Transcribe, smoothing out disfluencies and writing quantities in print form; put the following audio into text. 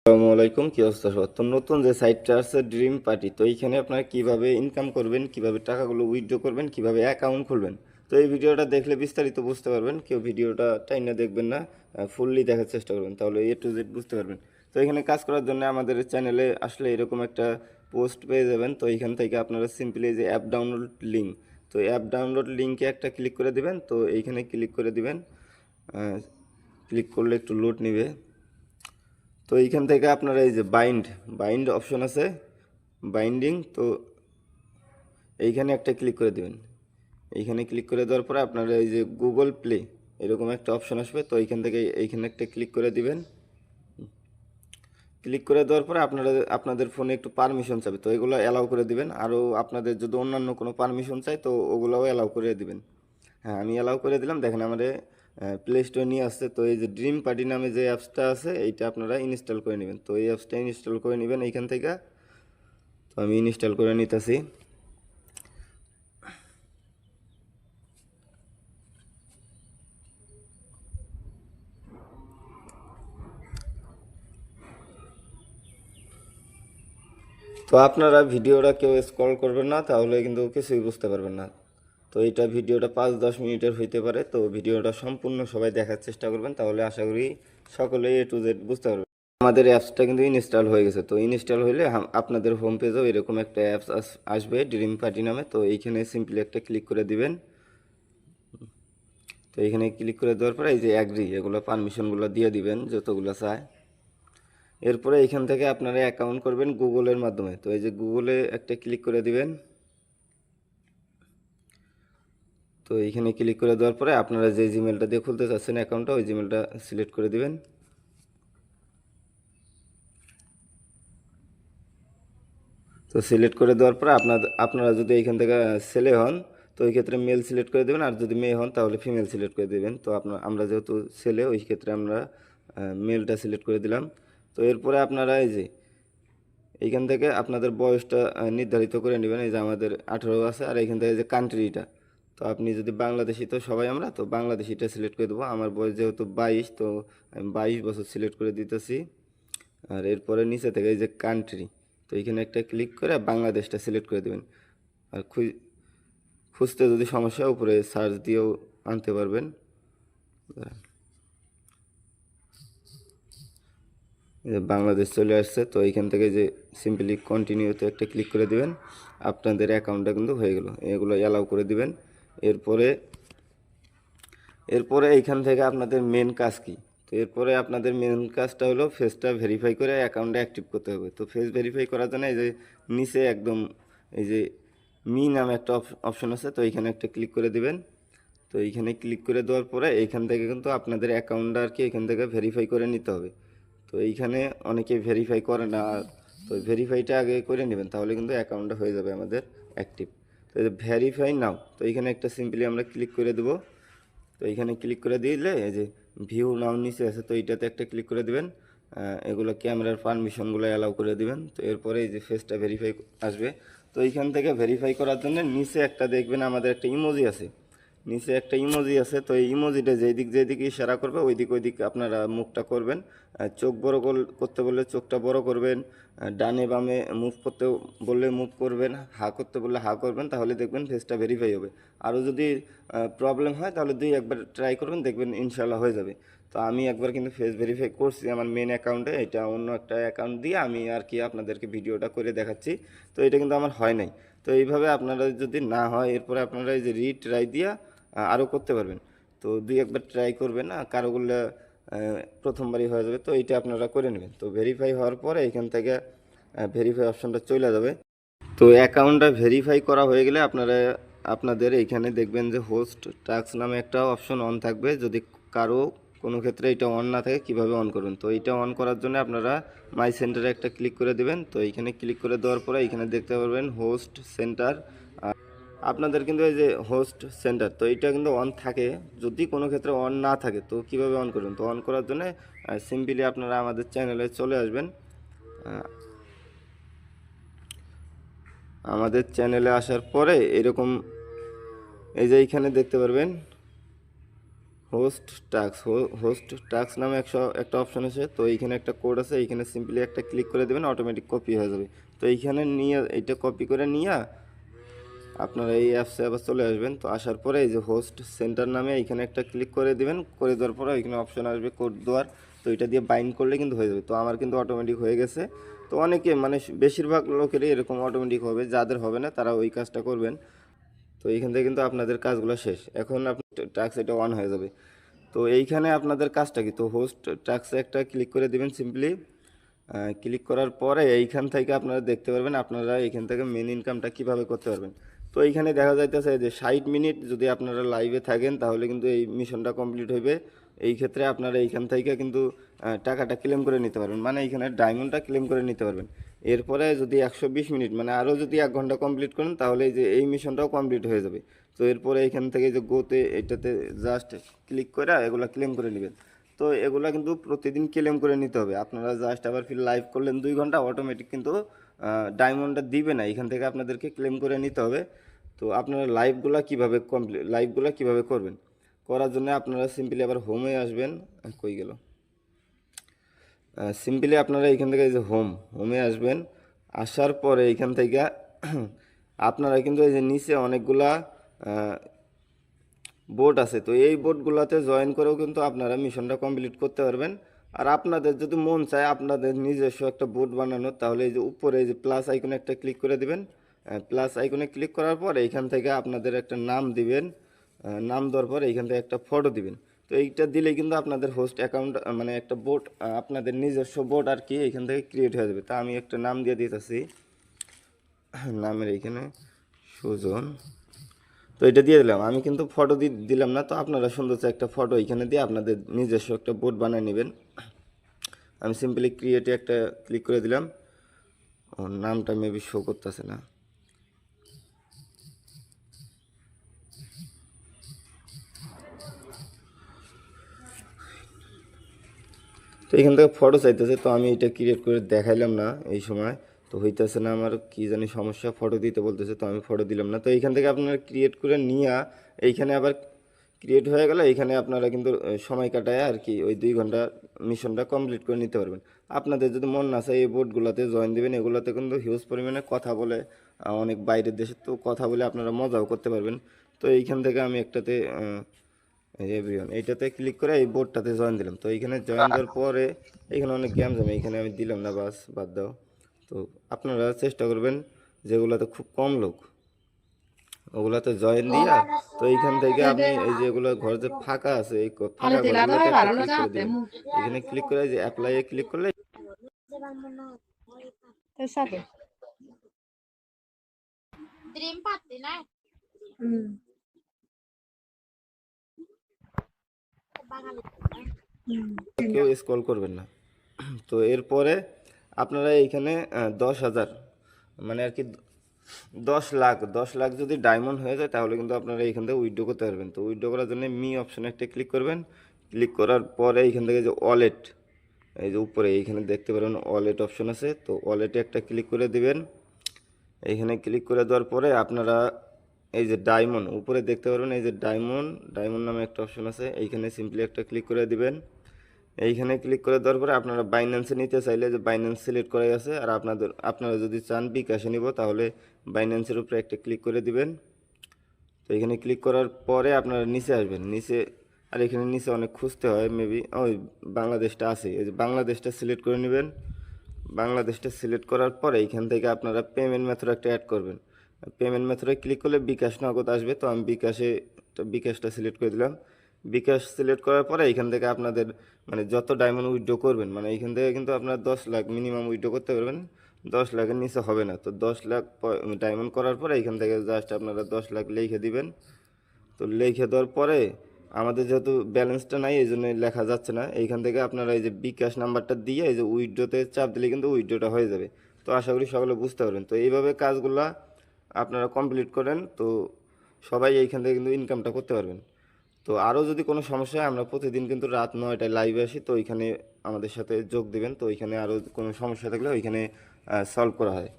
আসসালামু আলাইকুম, কি অবস্থা সবার? তো নতুন যে সাইটটা আছে ড্রিম পার্টি, তো এইখানে আপনারা কিভাবে ইনকাম করবেন, কিভাবে টাকাগুলো উইথড্র করবেন, কিভাবে অ্যাকাউন্ট খুলবেন, তো এই ভিডিওটা দেখলে বিস্তারিত বুঝতে পারবেন। কেউ ভিডিওটা টাইনা দেখবেন না, ফুললি দেখার চেষ্টা করবেন, তাহলে A to Z বুঝতে পারবেন। তো এখানে কাজ করার জন্য আমাদের চ্যানেলে আসলে এরকম একটা পোস্ট পেয়ে যাবেন। তো এইখান থেকে আপনারা সিম্পলি যে অ্যাপ ডাউনলোড লিঙ্ক, তো অ্যাপ ডাউনলোড লিঙ্কে একটা ক্লিক করে দিবেন। তো এইখানে ক্লিক করে দিবেন, ক্লিক করলে একটু লোড নিবে। তো এইখান থেকে আপনারা এই যে বাইন্ড অপশন আছে, বাইন্ডিং, তো এইখানে একটা ক্লিক করে দেবেন। এইখানে ক্লিক করে দেওয়ার পরে আপনারা এই যে গুগল প্লে এরকম একটা অপশন আসবে, তো এইখান থেকে এইখানে একটা ক্লিক করে দিবেন। ক্লিক করে দেওয়ার পরে আপনাদের ফোনে একটু পারমিশন চাবে, তো এগুলো অ্যালাউ করে দিবেন। আরও আপনাদের যদি অন্যান্য কোনো পারমিশন চাই তো ওগুলোও অ্যালাউ করে দিবেন। হ্যাঁ, আমি অ্যালাউ করে দিলাম। দেখেন আমাদের প্লে স্টোর নিয়ে আসছে। তো এই যে ড্রিম পার্টি নামে যে অ্যাপসটা আছে এইটা আপনারা ইনস্টল করে নেবেন। তো এই অ্যাপসটা ইনস্টল করে নেবেন এইখান থেকে। তো আমি ইনস্টল করে নিতেছি। তো আপনারা ভিডিওটা কেউ স্ক্রল করবেন না, তাহলে কিন্তু কিছুই বুঝতে পারবেন না। তো এইটা ভিডিওটা 5-10 মিনিটের হইতে পারে, তো ভিডিওটা সম্পূর্ণ সবাই দেখার চেষ্টা করবেন, তাহলে আশা করি সকলেই A to Z বুঝতে পারবেন। আমাদের অ্যাপসটা কিন্তু ইনস্টল হয়ে গেছে। তো ইনস্টল হলে আপনাদের হোম পেজেও এরকম একটা অ্যাপস আসবে ড্রিম পার্টি নামে। তো এইখানে সিম্পলি একটা ক্লিক করে দিবেন। তো এইখানে ক্লিক করে দেওয়ার পরে এই যে অ্যাগ্রি, এগুলো পারমিশনগুলো দিয়ে দিবেন যতগুলো চায়। এরপরে এইখান থেকে আপনারা অ্যাকাউন্ট করবেন গুগলের মাধ্যমে। তো এই যে গুগলে একটা ক্লিক করে দিবেন। তো এইখানে ক্লিক করে দেওয়ার পরে আপনারা যে জিমেলটা দিয়ে খুলতে চাচ্ছেন অ্যাকাউন্টটা, ওই জিমেলটা সিলেক্ট করে দিবেন। তো সিলেক্ট করে দেওয়ার পরে আপনারা যদি এইখান থেকে ছেলে হন তো ওই ক্ষেত্রে মেল সিলেক্ট করে দেবেন, আর যদি মেয়ে হন তাহলে ফিমেল সিলেক্ট করে দেবেন। তো আমরা যেহেতু ছেলে, ওই ক্ষেত্রে আমরা মেলটা সিলেক্ট করে দিলাম। তো এরপরে আপনারা এই যে এইখান থেকে আপনাদের বয়সটা নির্ধারিত করে নেবেন। এই যে আমাদের 18 আছে, আর এইখান থেকে যে কান্ট্রিটা, তো আপনি যদি বাংলাদেশি, তো সবাই আমরা তো বাংলাদেশিটা সিলেক্ট করে দেবো। আমার বয়স যেহেতু 22, তো আমি 22 বছর সিলেক্ট করে দিতেছি। আর এরপরে নিচে থেকে এই যে কান্ট্রি, তো এইখানে একটা ক্লিক করে বাংলাদেশটা সিলেক্ট করে দেবেন। আর খুঁজতে যদি সমস্যা হয় উপরে সার্চ দিয়েও আনতে পারবেন। এই যে বাংলাদেশ চলে আসছে। তো এইখান থেকে যে সিম্পলি কন্টিনিউতে একটা ক্লিক করে দিবেন, আপনাদের অ্যাকাউন্টটা কিন্তু হয়ে গেল। এগুলো অ্যালাউ করে দিবেন। এরপরে এরপরে এইখান থেকে আপনাদের মেন কাজ কি? তো এরপরে আপনাদের মেন কাজটা হলো ফেসটা ভেরিফাই করে অ্যাকাউন্টটা অ্যাক্টিভ করতে হবে। তো ফেস ভেরিফাই করার জন্য এই যে নিচে একদম এই যে মি নামে একটা অপশন আছে, তো এইখানে একটা ক্লিক করে দিবেন। তো এইখানে ক্লিক করে দেওয়ার পরে এইখান থেকে কিন্তু আপনাদের অ্যাকাউন্টটা আর কি এখান থেকে ভেরিফাই করে নিতে হবে। তো এইখানে অনেকে ভেরিফাই করে না, তো ভেরিফাইটা আগে করে নেবেন, তাহলে কিন্তু অ্যাকাউন্টটা হয়ে যাবে আমাদের অ্যাক্টিভ। তো এই যে ভেরিফাই নাও, তো এইখানে একটা সিম্পলি আমরা ক্লিক করে দেবো। তো এইখানে ক্লিক করে দিলে এই যে ভিউ নাও নিচে আছে, তো এইটাতে একটা ক্লিক করে দিবেন। এগুলো ক্যামেরার পারমিশনগুলো অ্যালাউ করে দিবেন। তো এরপরে এই যে ফেসটা ভেরিফাই আসবে। তো এইখান থেকে ভেরিফাই করার জন্য নিচে একটা দেখবেন আমাদের একটা ইমোজি আছে, নিচে একটা ইমোজি আছে। তো এই ইমোজিটা যেদিকে ইশারা করবে ওই দিক আপনারা মুখটা করবেন। চোখ বড় করতে বললে চোখটা বড় করবেন, ডানে বামে মুভ করতে বললে মুভ করবেন, হা করতে বললে হা করবেন, তাহলে দেখবেন ফেসটা ভেরিফাই হবে। আরও যদি প্রবলেম হয় তাহলে একবার ট্রাই করবেন, দেখবেন ইনশাল্লাহ হয়ে যাবে। তো আমি একবার কিন্তু ফেস ভেরিফাই করছি আমার মেন অ্যাকাউন্টে, এটা অন্য একটা অ্যাকাউন্ট দিয়ে আমি আর কি আপনাদেরকে ভিডিওটা করে দেখাচ্ছি। তো এটা কিন্তু আমার হয় নাই। তো এইভাবে আপনারা যদি না হয় এরপরে আপনারা এই যে রিট্রাই দিয়া আরও করতে পারবেন। তো একবার ট্রাই করবেন, না কারোগুলো প্রথমবারই হয়ে যাবে। তো এইটা আপনারা করে নেবেন। তো ভেরিফাই হওয়ার পরে এখান থেকে ভেরিফাই অপশনটা চলে যাবে। তো অ্যাকাউন্টটা ভেরিফাই করা হয়ে গেলে আপনাদের এইখানে দেখবেন যে হোস্ট টাস্ক নামে একটা অপশন অন থাকবে। যদি কারো কোনো ক্ষেত্রে এটা অন না থাকে কীভাবে অন করবেন, তো এইটা অন করার জন্য আপনারা মাই সেন্টারে একটা ক্লিক করে দেবেন। তো এইখানে ক্লিক করে দেওয়ার পরে এইখানে দেখতে পারবেন হোস্ট সেন্টার। আপনাদের কিন্তু এই যে হোস্ট সেন্টার, তো এইটা কিন্তু অন থাকে। যদি কোনো ক্ষেত্রে অন না থাকে তো কিভাবে অন করবেন, তো অন করার জন্য সিম্পলি আপনারা আমাদের চ্যানেলে চলে আসবেন। আমাদের চ্যানেলে আসার পরে এরকম এই যে এইখানে দেখতে পারবেন হোস্ট টাস্ক নামে একটা অপশন আছে। তো এইখানে একটা কোড আছে, এইখানে সিম্পলি একটা ক্লিক করে দেবেন, অটোমেটিক কপি হয়ে যাবে। তো এইখানে নিয়ে এইটা কপি করে নিয়ে আপনারা এই অ্যাপসে আবার চলে আসবেন। তো আসার পরে এই যে হোস্ট সেন্টার নামে এইখানে একটা ক্লিক করে দিবেন, করে দেওয়ার পরে এখানে অপশন আসবে কোড দেওয়ার। তো এটা দিয়ে বাইন্ড করলে কিন্তু হয়ে যাবে। তো আমার কিন্তু অটোমেটিক হয়ে গেছে। তো অনেকে মানে বেশিরভাগ লোকেরই এরকম অটোমেটিক হবে, যাদের হবে না তারা ওই কাজটা করবেন। তো এইখান থেকে কিন্তু আপনাদের কাজগুলো শেষ। এখন আপনার টাস্ক এটা অন হয়ে যাবে। তো এইখানে আপনাদের কাজটা কি, তো হোস্ট টাস্কে একটা ক্লিক করে দিবেন সিম্পলি। ক্লিক করার পরে এইখান থেকে আপনারা দেখতে পারবেন আপনারা এইখান থেকে মেন ইনকামটা কিভাবে করতে পারবেন। তো এইখানে দেখা যাইতেছে যে 60 মিনিট যদি আপনারা লাইভে থাকেন তাহলে কিন্তু এই মিশনটা কমপ্লিট হইবে। এই ক্ষেত্রে আপনারা এইখান থেকে কিন্তু টাকাটা ক্লেম করে নিতে পারবেন, মানে এইখানে ডায়মন্ডটা ক্লেম করে নিতে পারবেন। এরপরে যদি 120 মিনিট মানে আরও যদি 1 ঘন্টা কমপ্লিট করেন তাহলে এই যে এই মিশনটাও কমপ্লিট হয়ে যাবে। তো এরপরে এইখান থেকে যে গোতে এটাতে জাস্ট ক্লিক করে এগুলো ক্লেম করে নেবেন। তো এগুলা কিন্তু প্রতিদিন ক্লেম করে নিতে হবে। আপনারা জাস্ট আবার ফির লাইভ করলেন 2 ঘন্টা, অটোমেটিক কিন্তু ডায়মন্ডটা দিবে না, এখান থেকে আপনাদেরকে ক্লেম করে নিতে হবে। তো আপনারা লাইভগুলা কীভাবে করবেন, করার জন্য আপনারা সিম্পলি আবার হোমে আসবেন। কই গেল, সিম্পলি আপনারা এখান থেকে এই যে হোমে আসবেন। আসার পরে এখান থেকে আপনারা কিন্তু এই যে নিচে অনেকগুলা বোর্ড আছে। তো এই বোর্ডগুলোতে জয়েন করেও কিন্তু আপনারা মিশনটা কমপ্লিট করতে পারবেন। আর আপনাদের যদি মন চায় আপনাদের নিজস্ব একটা বোর্ড বানানোর, তাহলে এই যে উপরে এই যে প্লাস আইকনে একটা ক্লিক করে দিবেন। প্লাস আইকনে ক্লিক করার পর এইখান থেকে আপনাদের একটা নাম দিবেন। নাম দেওয়ার পর এইখান থেকে একটা ফটো দিবেন। তো এইটা দিলে কিন্তু আপনাদের হোস্ট অ্যাকাউন্ট মানে একটা বোর্ড, আপনাদের নিজস্ব বোর্ড আর কি এইখান থেকে ক্রিয়েট হয়ে যাবে। তা আমি একটা নাম দিয়ে দিতেছি, নামের এইখানে সুজন। তো এটা দিয়ে দিলাম, আমি কিন্তু ফটো দিলাম না। তো আপনারা সুন্দর একটা ফটো এখানে দিয়ে আপনাদের নিজস্ব একটা বোর্ড বানিয়ে নেবেন। আমি সিম্পলি ক্রিয়েটে একটা ক্লিক করে দিলাম। নামটা মেবি শো করতেছে না। তো এখান থেকে ফটো চাইতেছে, তো আমি এটা ক্রিয়েট করে দেখাইলাম না এই সময়। তো হইতেছে না, আমার কি জানি সমস্যা, ফটো দিতে বলতেছে, তো আমি ফটো দিলাম না। তো এইখান থেকে আপনারা ক্রিয়েট করে নিয়ে এইখানে আবার ক্রিয়েট হয়ে গেলে এইখানে আপনারা কিন্তু সময় কাটায় আর কি ওই 2 ঘন্টা মিশনটা কমপ্লিট করে নিতে পারবেন। আপনাদের যদি মন না চায় এই বোর্ডগুলোতে জয়েন দেবেন, এগুলোতে কিন্তু হিউজ পরিমাণে কথা বলে, অনেক বাইরের দেশে তো কথা বলে আপনারা মজাও করতে পারবেন। তো এইখান থেকে আমি একটাতে এভরিওয়ান এইটাতে ক্লিক করে এই বোর্ডটাতে জয়েন দিলাম। তো এইখানে জয়েন দেওয়ার পরে এখানে অনেক গেম জমে, এইখানে আমি দিলাম না, বাদ দাও। তো আপনারা চেষ্টা করবেন যেগুলোতে খুব কম লোক ওগুলাতে জয়েন দিয়া। তো এইখান থেকে আপনি এই যে এগুলো ঘর যে ফাঁকা আছে এই ফাঁকা ঘরগুলোতে একটা ক্লিক করে দিবেন। এখানে ক্লিক করে যে অ্যাপ্লাইয়ে ক্লিক করলে কেউ স্ক্রল করবেন না। তো এরপরে আপনারা এইখানে 10,000 মানে আর কি 10 লাখ যদি ডায়মন্ড হয়ে যায় তাহলে কিন্তু আপনারা এইখান থেকে উইথড্র করতে পারবেন। তো উইথড্র করার জন্য মি অপশনে একটা ক্লিক করবেন। ক্লিক করার পরে এইখান থেকে যে ওয়ালেট, এই যে উপরে এইখানে দেখতে পারেন ওয়ালেট অপশন আছে। তো ওয়ালেটে একটা ক্লিক করে দিবেন। এইখানে ক্লিক করে দেওয়ার পরে আপনারা এই যে ডায়মন্ড উপরে দেখতে পারবেন, এই যে ডায়মন্ড নামে একটা অপশন আছে, এইখানে সিম্পলি একটা ক্লিক করে দিবেন। এইখানে ক্লিক করে দেওয়ার পরে আপনারা বাইন্যান্সে নিতে চাইলে যে বাইন্যান্স সিলেক্ট করাই আছে, আর আপনারা যদি চান বিকাশে নিব তাহলে বাইন্যান্সের উপরে একটা ক্লিক করে দিবেন। তো এখানে ক্লিক করার পরে আপনারা নিচে আসবেন, আর এখানে নিচে অনেক খুঁজতে হয় মেবি, ওই বাংলাদেশটা আছে, এই যে বাংলাদেশটা সিলেক্ট করে নেবেন। বাংলাদেশটা সিলেক্ট করার পরে এইখান থেকে আপনারা পেমেন্ট মেথড একটা অ্যাড করবেন। পেমেন্ট মেথডে ক্লিক করলে বিকাশ নগদ আসবে। তো আমি বিকাশটা সিলেক্ট করে দিলাম। বিকাশ সিলেক্ট করার পরে এইখান থেকে আপনাদের মানে যত ডায়মন্ড উইথড্র করবেন, মানে এইখান থেকে কিন্তু আপনারা 10 লাখ মিনিমাম উইথড্র করতে পারবেন, 10 লাখের নিচে হবে না। তো 10 লাখ ডায়মন্ড করার পরে এইখান থেকে জাস্ট আপনারা 10 লাখ লিখে দিবেন। তো লিখে দেওয়ার পরে আমাদের যেহেতু ব্যালেন্সটা নাই এই জন্য লেখা যাচ্ছে না, এইখান থেকে আপনারা এই যে বিকাশ নাম্বারটা দিয়ে এই যে উইথড্রোতে চাপ দিলে কিন্তু উইথড্রোটা হয়ে যাবে। তো আশা করি সকলে বুঝতে পারবেন। তো এইভাবে কাজগুলা আপনারা কমপ্লিট করেন, তো সবাই এইখান থেকে কিন্তু ইনকামটা করতে পারবেন। তো আরও যদি কোনো সমস্যা হয় আমরা প্রতিদিন কিন্তু রাত 9টায় লাইভে আসি, তো ওইখানে আমাদের সাথে যোগ দিবেন। তো ওইখানে আরও কোনো সমস্যা থাকলে ওইখানে সলভ করা হয়।